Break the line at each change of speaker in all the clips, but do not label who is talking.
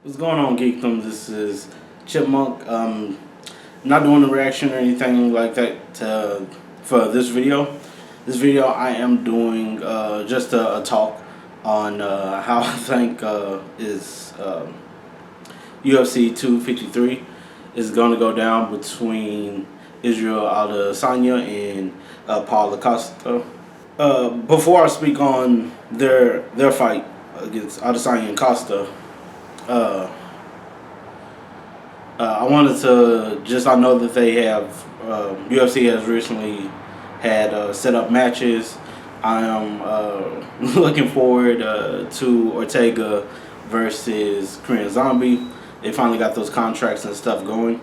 What's going on, Geekdom? This is Chipmunk. Not doing a reaction or anything like that for this video. This video, I am doing just a talk on how I think is UFC 253 is going to go down between Israel Adesanya and Paulo Costa. Before I speak on their fight against Adesanya and Costa, I wanted to I know that they have, UFC has recently had set up matches. I am looking forward to Ortega versus Korean Zombie. They finally got those contracts and stuff going.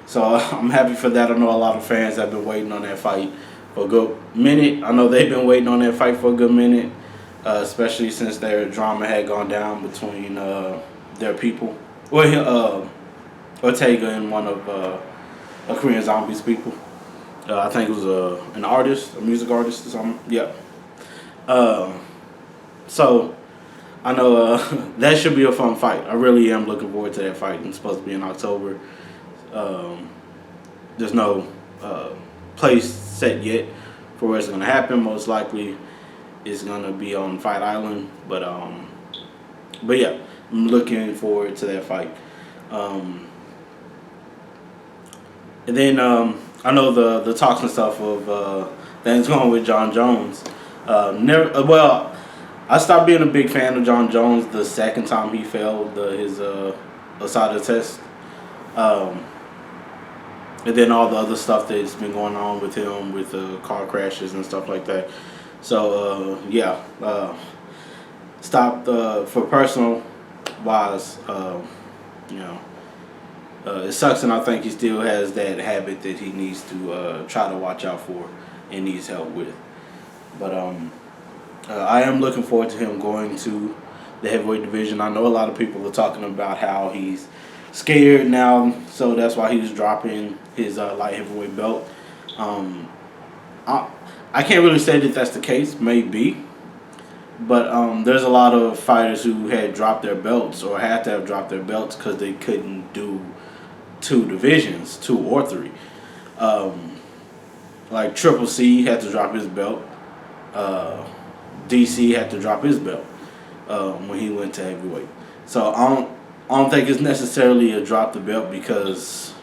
So I'm happy for that. I know a lot of fans have been waiting on that fight for a good minute. I know they've been waiting on that fight for a good minute, especially since their drama had gone down between their people. Well, Ortega and one of a Korean Zombie's people. I think it was an artist, a music artist or something. Yeah. So I know that should be a fun fight. I really am looking forward to that fight. It's supposed to be in October. There's no place set yet for where it's going to happen. Most likely it's going to be on Fight Island. But yeah, I'm looking forward to that fight. And then I know the talks and stuff of things going with John Jones. I stopped being a big fan of John Jones the second time he failed his ASADA test. And then all the other stuff that's been going on with him with car crashes and stuff like that. So yeah, stopped for personal wise. It sucks, and I think he still has that habit that he needs to try to watch out for and needs help with. But I am looking forward to him going to the heavyweight division. I know a lot of people are talking about how he's scared now, so that's why he's dropping his light heavyweight belt. I can't really say that that's the case, maybe. But there's a lot of fighters who had dropped their belts or had to have dropped their belts because they couldn't do two divisions, 2 or 3. Like Triple C had to drop his belt. DC had to drop his belt when he went to heavyweight. So I don't think it's necessarily a drop the belt because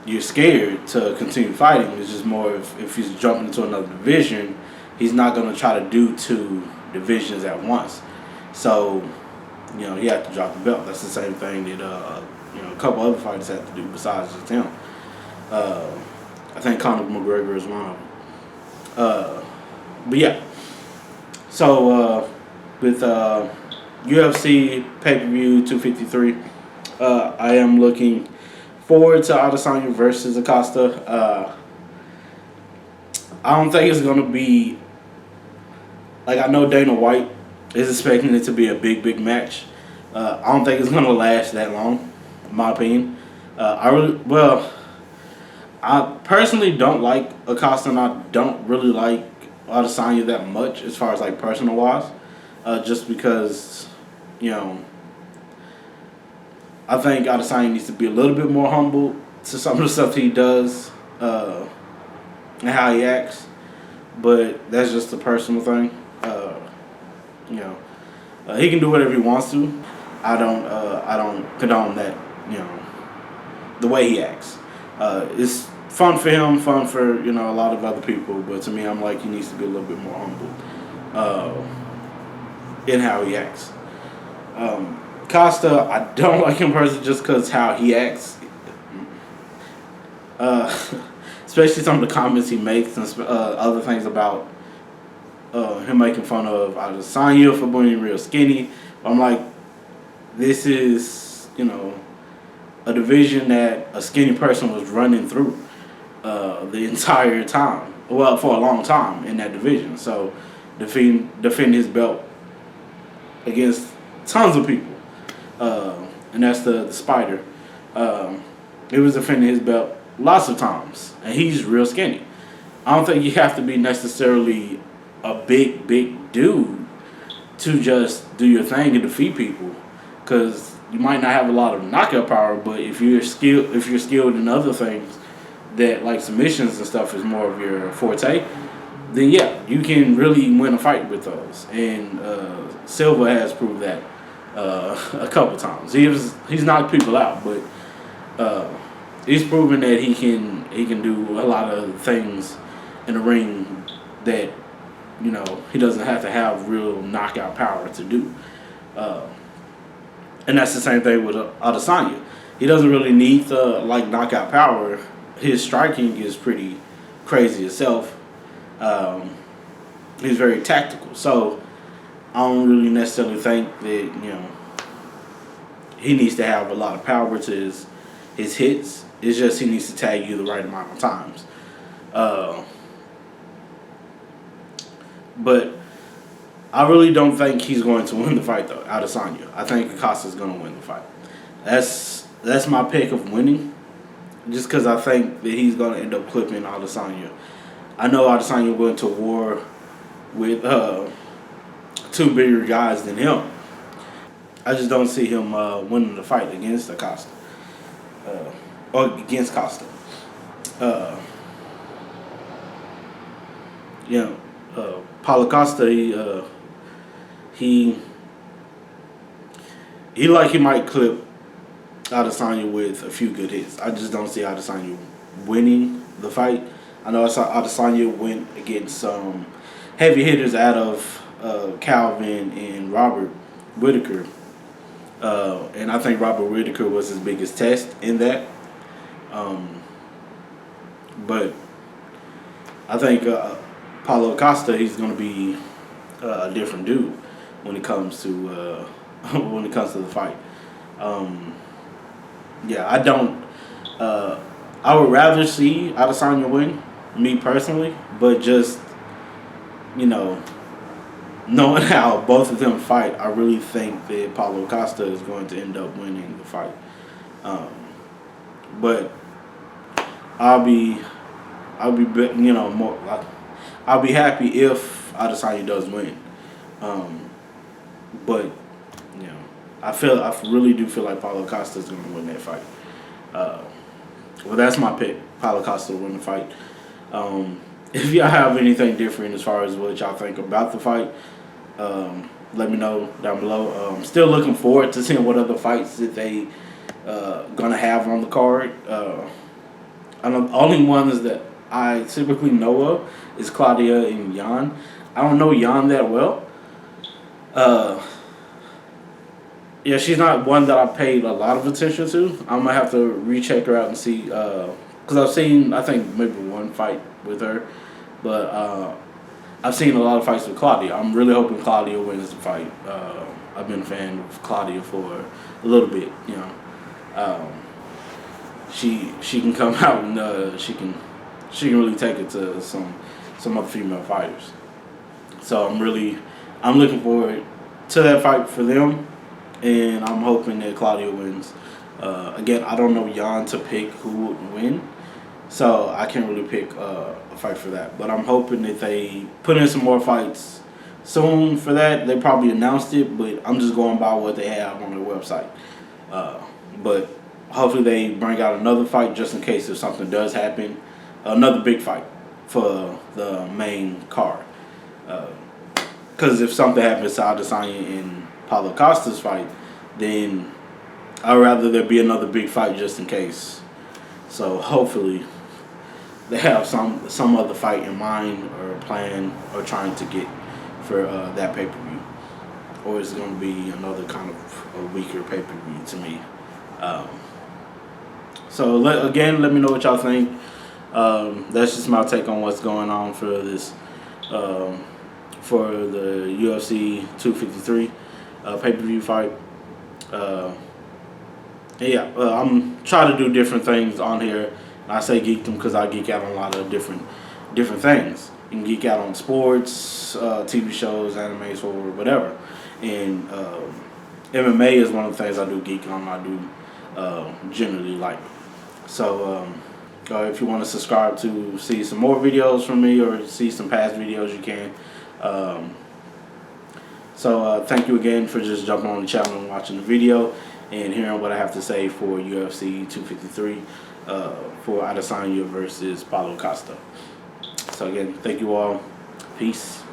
you're scared to continue fighting. It's just more if he's jumping into another division, he's not going to try to do 2 divisions at once. So he had to drop the belt. That's the same thing that a couple other fighters had to do besides just him. I think Conor McGregor is one of them. But yeah. So with UFC pay-per-view 253, I am looking forward to Adesanya versus Acosta. I don't think it's going to be, like, I know Dana White is expecting it to be a big match. I don't think it's going to last that long, in my opinion. I personally don't like Acosta, and I don't really like Adesanya that much as far as, like, personal wise. Just because, I think Adesanya needs to be a little bit more humble to some of the stuff he does and how he acts. But that's just a personal thing. He can do whatever he wants to. I don't condone that. The way he acts. It's fun for him, fun for a lot of other people. But to me, I'm like, he needs to be a little bit more humble in how he acts. Costa, I don't like him personally just because how he acts. Especially some of the comments he makes and other things about him making fun of Adesanya for being real skinny. I'm like, this is, a division that a skinny person was running through the entire time. Well, for a long time in that division. So, defend his belt against tons of people. And that's the Spider. He was defending his belt lots of times. And he's real skinny. I don't think you have to be necessarily a big dude to just do your thing and defeat people, because you might not have a lot of knockout power, but if you're skilled in other things that like submissions and stuff is more of your forte, then yeah, you can really win a fight with those. And Silva has proved that a couple times. He's knocked people out, but he's proven that he can do a lot of things in the ring that he doesn't have to have real knockout power to do. And that's the same thing with Adesanya. He doesn't really need the knockout power. His striking is pretty crazy itself. He's very tactical. So I don't really necessarily think that he needs to have a lot of power to his hits. It's just he needs to tag you the right amount of times. But I really don't think he's going to win the fight, though, Adesanya. I think Costa's going to win the fight. That's my pick of winning, just because I think that he's going to end up clipping Adesanya. I know Adesanya went to war with two bigger guys than him. I just don't see him winning the fight against Costa. Or against Costa. Paulo Costa, he might clip Adesanya with a few good hits. I just don't see Adesanya winning the fight. I know Adesanya went against some heavy hitters out of Calvin and Robert Whitaker. And I think Robert Whitaker was his biggest test in that. But I think Paulo Costa, he's going to be a different dude when it comes to the fight. I don't. I would rather see Adesanya win, me personally, but just knowing how both of them fight, I really think that Paulo Costa is going to end up winning the fight. But I'll be more. I'll be happy if Adesanya does win. But I really do feel like Paulo Costa is going to win that fight. Well, that's my pick. Paulo Costa will win the fight. If y'all have anything different as far as what y'all think about the fight, let me know down below. I'm still looking forward to seeing what other fights that they gonna have on the card. I know the only ones that I typically know of is Claudia and Jan. I don't know Jan that well. She's not one that I paid a lot of attention to. I'm gonna have to recheck her out and see, because I've seen, I think, maybe one fight with her, but I've seen a lot of fights with Claudia. I'm really hoping Claudia wins the fight. I've been a fan of Claudia for a little bit. She can come out and she can really take it to some other female fighters. So I'm looking forward to that fight for them. And I'm hoping that Claudia wins. Again, I don't know Jan to pick who would win, so I can't really pick a fight for that. But I'm hoping that they put in some more fights soon for that. They probably announced it, but I'm just going by what they have on their website. But hopefully they bring out another fight just in case if something does happen. Another big fight for the main card. Because if something happens to Adesanya and Paulo Costa's fight, then I'd rather there be another big fight just in case. So hopefully they have some other fight in mind or plan or trying to get for that pay-per-view. Or is it going to be another kind of a weaker pay-per-view to me? So let me know what y'all think. That's just my take on what's going on for this for the UFC 253 pay-per-view fight. I'm trying to do different things on here. I say geekdom because I geek out on a lot of different things. You can geek out on sports, TV shows, animes, or whatever. And MMA is one of the things I do geek on. I do generally like. So if you want to subscribe to see some more videos from me or see some past videos, you can. So thank you again for just jumping on the channel and watching the video and hearing what I have to say for UFC 253 for Adesanya versus Paulo Costa. So again, thank you all. Peace.